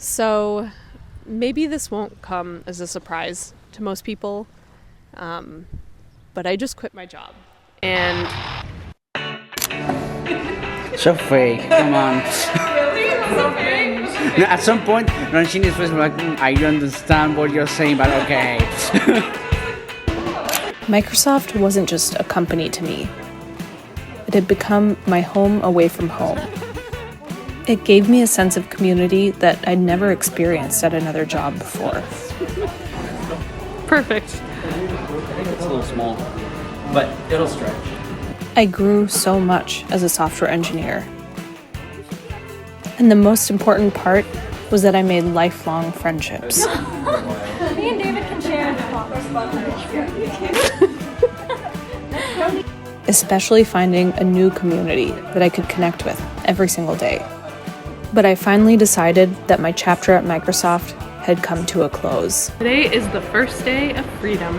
So maybe this won't come as a surprise to most people, but I just quit my job. And So fake, come on. really? So fake? No, at some point, Ranshini's face was like, I don't understand what you're saying, but okay. Microsoft wasn't just a company to me. It had become my home away from home. It gave me a sense of community that I'd never experienced at another job before. Perfect. I think it's a little small, but it'll stretch. I grew so much as a software engineer. And the most important part was that I made lifelong friendships. Me and David can share the Especially finding a new community that I could connect with every single day. But I finally decided that my chapter at Microsoft had come to a close. Today is the first day of freedom,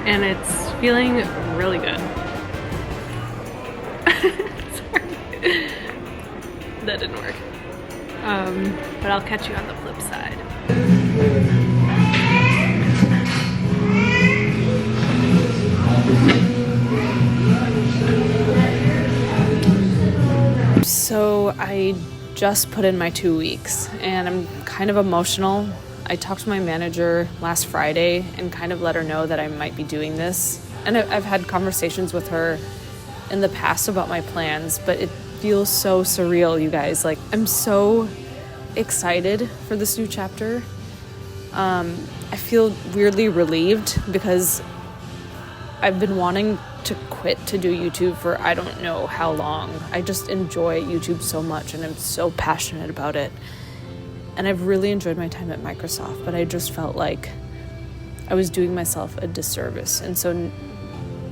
and it's feeling really good. Sorry. That didn't work. But I'll catch you on the flip side. So I just put in my 2 weeks and I'm kind of emotional. I talked to my manager last Friday and kind of let her know that I might be doing this. And I've had conversations with her in the past about my plans, but it feels so surreal, you guys. Like, I'm so excited for this new chapter. I feel weirdly relieved because I've been wanting to quit to do YouTube for I don't know how long. I just enjoy YouTube so much and I'm so passionate about it. And I've really enjoyed my time at Microsoft, but I just felt like I was doing myself a disservice. And so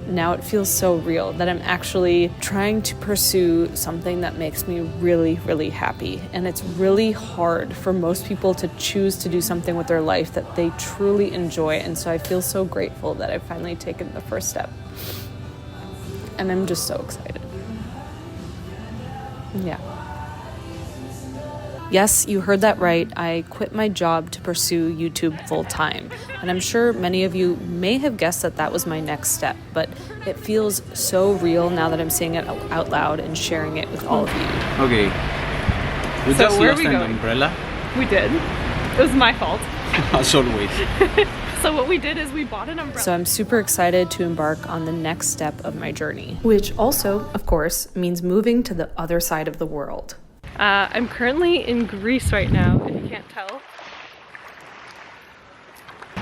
now it feels so real that I'm actually trying to pursue something that makes me really, really happy. And it's really hard for most people to choose to do something with their life that they truly enjoy. And so I feel so grateful that I've finally taken the first step. And I'm just so excited. Yeah. Yes, you heard that right. I quit my job to pursue YouTube full time. And I'm sure many of you may have guessed that that was my next step, but it feels so real now that I'm saying it out loud and sharing it with all of you. Okay. We So just where are lost we an going? umbrella. We did. It was my fault. As always. So what we did is we bought an umbrella. So I'm super excited to embark on the next step of my journey, which also, of course, means moving to the other side of the world. I'm currently in Greece right now, if you can't tell.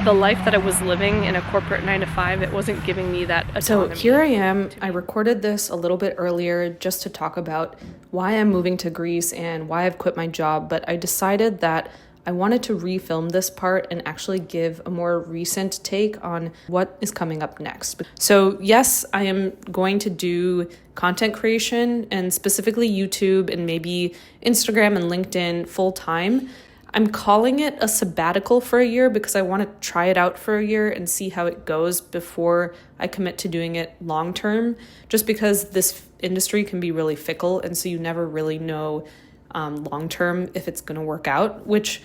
The life that I was living in a corporate 9-to-5, it wasn't giving me that autonomy. So here I am. I recorded this a little bit earlier just to talk about why I'm moving to Greece and why I've quit my job, but I decided that I wanted to refilm this part and actually give a more recent take on what is coming up next. So yes, I am going to do content creation and specifically YouTube and maybe Instagram and LinkedIn full time. I'm calling it a sabbatical for a year because I want to try it out for a year and see how it goes before I commit to doing it long term, just because this industry can be really fickle. And so you never really know long term if it's going to work out, which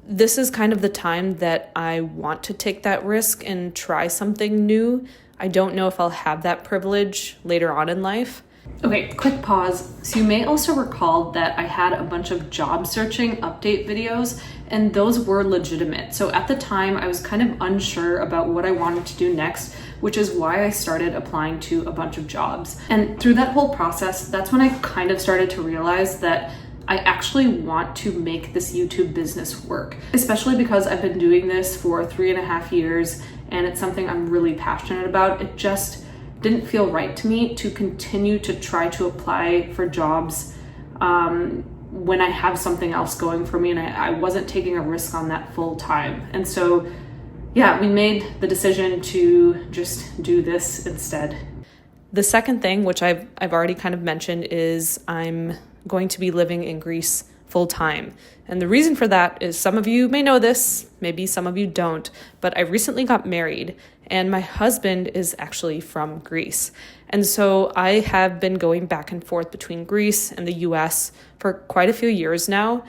this is kind of the time that I want to take that risk and try something new. I don't know if I'll have that privilege later on in life. Okay, quick pause. So you may also recall that I had a bunch of job searching update videos, and those were legitimate. So at the time, I was kind of unsure about what I wanted to do next, which is why I started applying to a bunch of jobs. And through that whole process, that's when I kind of started to realize that I actually want to make this YouTube business work, especially because I've been doing this for 3.5 years and it's something I'm really passionate about. It just didn't feel right to me to continue to try to apply for jobs when I have something else going for me and I wasn't taking a risk on that full time. And so, yeah, we made the decision to just do this instead. The second thing, which I've already kind of mentioned, is I'm going to be living in Greece full time. And the reason for that is some of you may know this, maybe some of you don't, but I recently got married and my husband is actually from Greece. And so I have been going back and forth between Greece and the US for quite a few years now,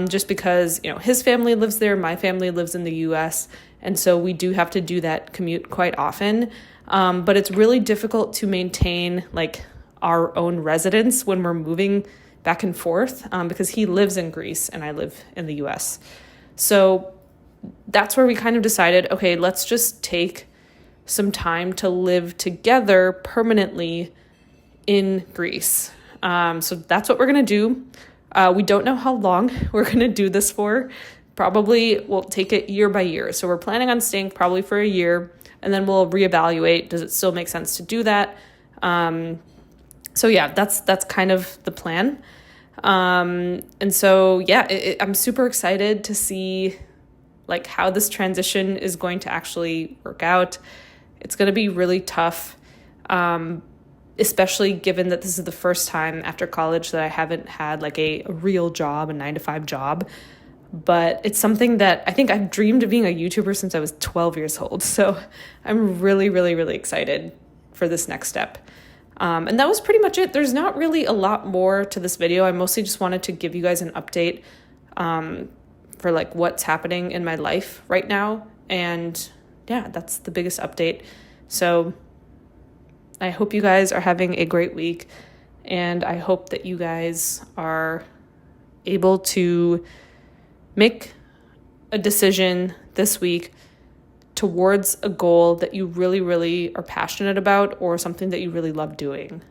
just because, his family lives there, my family lives in the US, and so we do have to do that commute quite often. But it's really difficult to maintain like our own residence when we're moving back and forth, because he lives in Greece and I live in the US. So that's where we kind of decided, okay, let's just take some time to live together permanently in Greece. So that's what we're going to do. We don't know how long we're going to do this for. Probably we'll take it year by year. So we're planning on staying probably for a year, and then we'll reevaluate. Does it still make sense to do that? So yeah, that's kind of the plan. And so, yeah, I'm super excited to see like how this transition is going to actually work out. It's going to be really tough, especially given that this is the first time after college that I haven't had like a real job, a 9-to-5 job. But it's something that I think I've dreamed of being a YouTuber since I was 12 years old. So I'm really, really, really excited for this next step. And that was pretty much it. There's not really a lot more to this video. I mostly just wanted to give you guys an update for like what's happening in my life right now. And yeah, that's the biggest update. So I hope you guys are having a great week, and I hope that you guys are able to make a decision this week towards a goal that you really, really are passionate about, or something that you really love doing.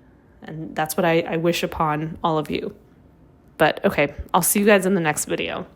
And that's what I wish upon all of you. But okay, I'll see you guys in the next video.